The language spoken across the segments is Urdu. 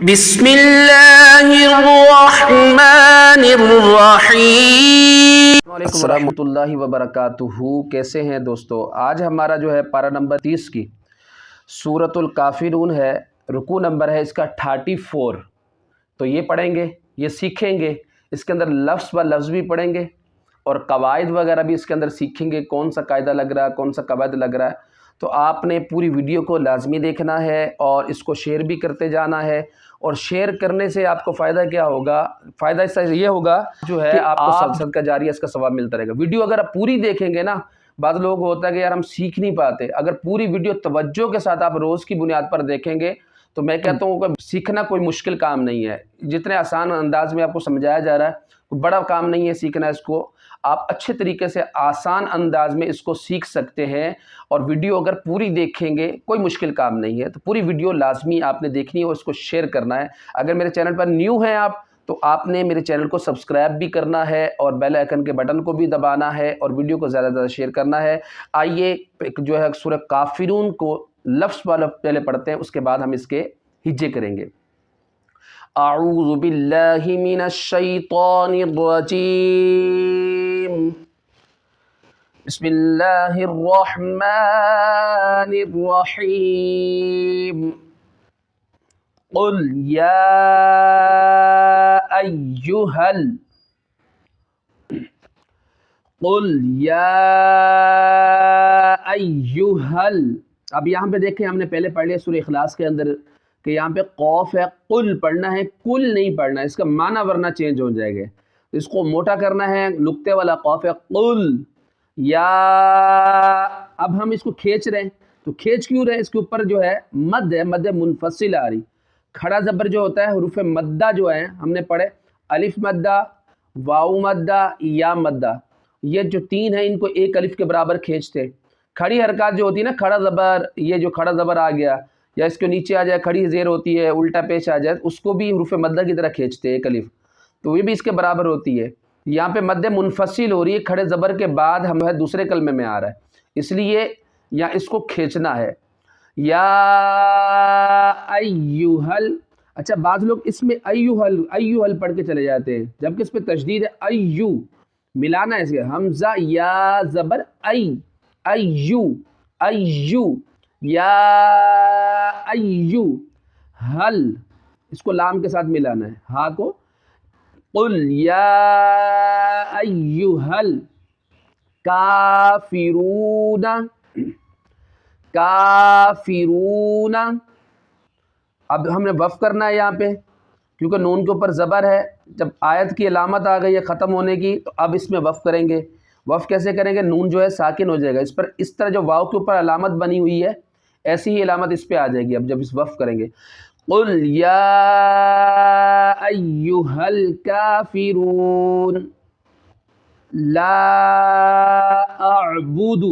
بسم اللہ الرحمن الرحیم۔ السلام علیکم ورحمۃ اللہ وبرکاتہ۔ کیسے ہیں دوستو؟ آج ہمارا جو ہے پارہ نمبر 30 کی سورۃ الکافرون ہے، رکوع نمبر ہے اس کا 34۔ تو یہ پڑھیں گے، یہ سیکھیں گے، اس کے اندر لفظ و لفظ بھی پڑھیں گے اور قواعد وغیرہ بھی اس کے اندر سیکھیں گے، کون سا قاعدہ لگ رہا ہے، کون سا قواعد لگ رہا ہے۔ تو آپ نے پوری ویڈیو کو لازمی دیکھنا ہے اور اس کو شیئر بھی کرتے جانا ہے۔ اور شیئر کرنے سے آپ کو فائدہ کیا ہوگا؟ فائدہ اس سے یہ ہوگا جو ہے آپ کو صدقہ جاریہ اس کا ثواب ملتا رہے گا۔ ویڈیو اگر آپ پوری دیکھیں گے نا، بعض لوگ ہوتا ہے کہ یار ہم سیکھ نہیں پاتے، اگر پوری ویڈیو توجہ کے ساتھ آپ روز کی بنیاد پر دیکھیں گے تو میں کہتا ہوں کہ سیکھنا کوئی مشکل کام نہیں ہے۔ جتنے آسان انداز میں آپ کو سمجھایا جا رہا ہے، بڑا کام نہیں ہے سیکھنا۔ اس کو آپ اچھے طریقے سے آسان انداز میں اس کو سیکھ سکتے ہیں، اور ویڈیو اگر پوری دیکھیں گے کوئی مشکل کام نہیں ہے۔ تو پوری ویڈیو لازمی آپ نے دیکھنی ہے اور اس کو شیئر کرنا ہے۔ اگر میرے چینل پر نیو ہیں آپ تو آپ نے میرے چینل کو سبسکرائب بھی کرنا ہے اور بیل آئیکن کے بٹن کو بھی دبانا ہے اور ویڈیو کو زیادہ زیادہ شیئر کرنا ہے۔ آئیے جو ہے سورہ کافرون کو لفظ والا پہلے پڑھتے ہیں، اس کے بعد ہم اس کے ہجے کریں گے۔ اعوذ باللہ من الشیطان الرجیم، بسم اللہ الرحمن الرحیم۔ قل یا ایہل۔ اب یہاں پہ دیکھیں، ہم نے پہلے پڑھ لیا سورہ اخلاص کے اندر کہ یہاں پہ قوف ہے، قل پڑھنا ہے، کل نہیں پڑھنا ہے، اس کا معنی ورنہ چینج ہو جائے گا۔ اس کو موٹا کرنا ہے، نقطے والا قوف ہے، قل یا۔ اب ہم اس کو کھینچ رہے ہیں، تو کھینچ کیوں رہے ہیں؟ اس کے اوپر جو ہے مد ہے، مد منفصل آ رہی۔ کھڑا زبر جو ہوتا ہے، حروف مدہ جو ہے ہم نے پڑھے، الف مدہ، واو مدہ، یا مدہ، یہ جو تین ہیں ان کو ایک الف کے برابر کھینچتے۔ کھڑی حرکات جو ہوتی ہے نا، کھڑا زبر، یہ جو کھڑا زبر آ گیا یا اس کے نیچے آ جائے، کھڑی زیر ہوتی ہے، الٹا پیش آ جائے، اس کو بھی حروف مدہ کی طرح کھینچتے ایک الف، تو یہ بھی اس کے برابر ہوتی ہے۔ یہاں پہ مد منفصل ہو رہی ہے، کھڑے زبر کے بعد ہم ہے دوسرے کلمے میں آ رہا ہے، اس لیے یا اس کو کھینچنا ہے، یا ایہل۔ اچھا، بعض لوگ اس میں ایہل پڑھ کے چلے جاتے ہیں، جبکہ اس پہ تشدید ہے، ایو ملانا ہے، اس کے حمزہ یا زبر ایو یا ایو حل، اس کو لام کے ساتھ ملانا ہے، ہا کو۔ قل یا ایہل کافرون، کافرون۔ اب ہم نے وقف کرنا ہے یہاں پہ، کیونکہ نون کے اوپر زبر ہے، جب آیت کی علامت آ گئی ہے ختم ہونے کی تو اب اس میں وقف کریں گے۔ وقف کیسے کریں گے؟ نون جو ہے ساکن ہو جائے گا اس پر، اس طرح جو واو کے اوپر علامت بنی ہوئی ہے ایسی ہی علامت اس پہ آ جائے گی اب جب اس وقف کریں گے۔ قل یا ایہا الکافرون لا اعبد،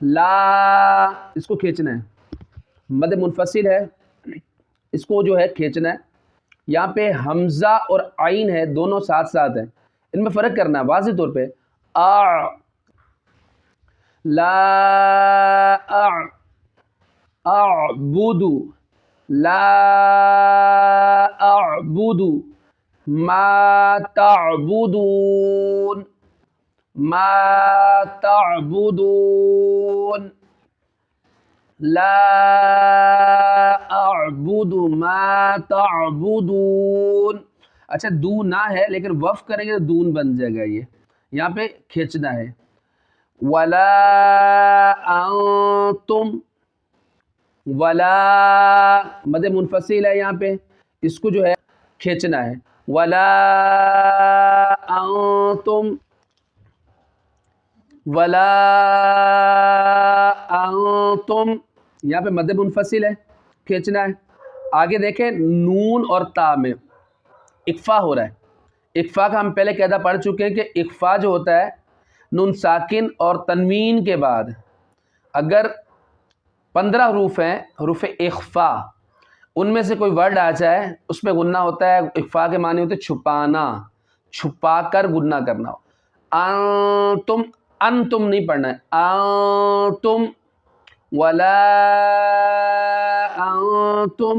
لا اس کو کھینچنا ہے، مد منفصل ہے، اس کو جو ہے کھینچنا ہے۔ یہاں پہ حمزہ اور عین ہے، دونوں ساتھ ساتھ ہیں، ان میں فرق کرنا ہے واضح طور پہ۔ لا اعبد، لا اعبد ما تعبدون، ما تعبدون، لا اعبد ما تعبدون۔ اچھا، دو نہ ہے لیکن وقف کریں گے تو دون بن جائے گا، یہ یہاں پہ کھینچنا ہے۔ ولا انتم، ولا مد منفصل ہے یہاں پہ، اس کو جو ہے کھینچنا ہے۔ ولا انتم، ولا انتم، یہاں پہ مد منفصل ہے، کھینچنا ہے۔ آگے دیکھیں، نون اور تا میں اکفا ہو رہا ہے۔ اکفا کا ہم پہلے قاعدہ پڑھ چکے ہیں کہ اکفا جو ہوتا ہے نون ساکن اور تنوین کے بعد اگر 15 حروف ہیں، حروف اخفا، ان میں سے کوئی ورڈ آ جائے اس میں غنہ ہوتا ہے، اخفا کے معنی ہوتے ہیں چھپانا، چھپا کر غنہ کرنا۔ انتم، انتم نہیں پڑھنا ہے، انتم، ولا انتم،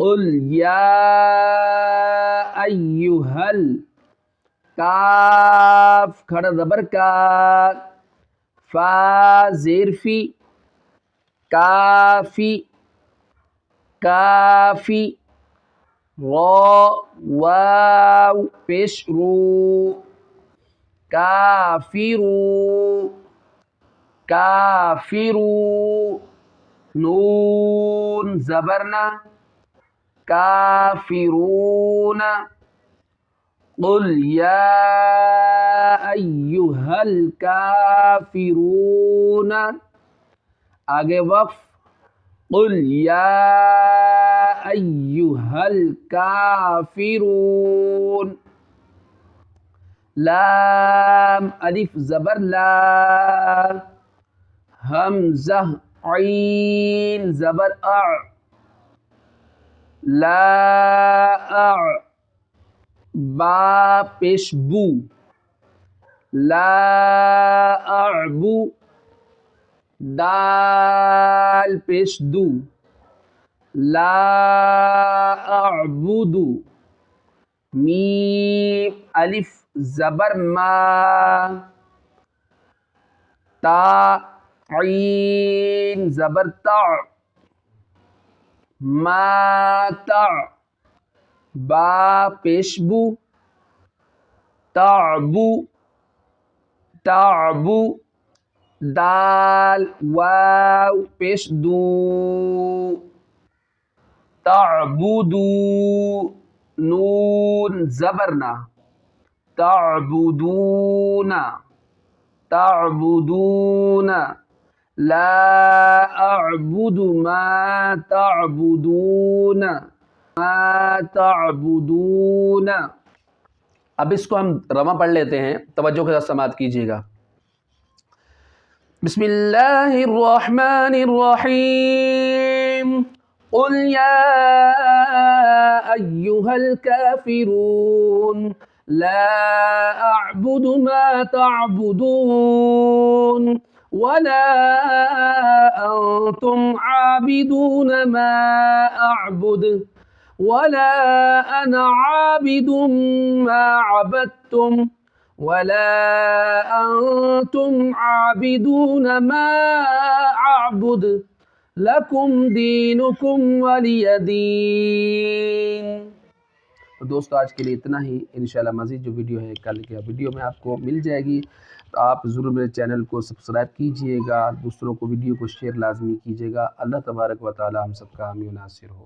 قل یا ایہل، کاف کھڑا زبر کا، فا زیر فی، کافی کافی، را واو پیش رو، کافرو کافرو، نون زبرنا، کافرون، قل یا ایہا الکافرون، آگے وقف، قل یا ایہا الکافرون، لام الف زبر لا، حمزہ عین زبر اع، لا اع، با پیش بو، لا اعبو، دال پیش دو، لا اعبدو، میم الف زبر ما، تا عین زبر تع، ما تع، با پیش بو، تعبو تعبو، دال واو پیش دو، تعبدو، نون زبرنا، تعبدون تعبدون، لا اعبد ما تعبدون ما تعبدون۔ اب اس کو ہم رواں پڑھ لیتے ہیں، توجہ کے ساتھ سماعت کیجیے گا۔ بسم اللہ الرحمن الرحیم، قل یا ایہا الکافرون لا اعبد ما تعبدون ولا انتم عابدون ما اعبد ولا انا عابد ما عبدتم ولا انتم عابدون ما اعبد لکم دینکم ولی دین۔ تو دوستو آج کے لیے اتنا ہی، انشاءاللہ مزید جو ویڈیو ہے کل کے ویڈیو میں آپ کو مل جائے گی، تو آپ ضرور میرے چینل کو سبسکرائب کیجئے گا، دوسروں کو ویڈیو کو شیئر لازمی کیجئے گا۔ اللہ تبارک و تعالی ہم سب کا حامی و ناصر ہو۔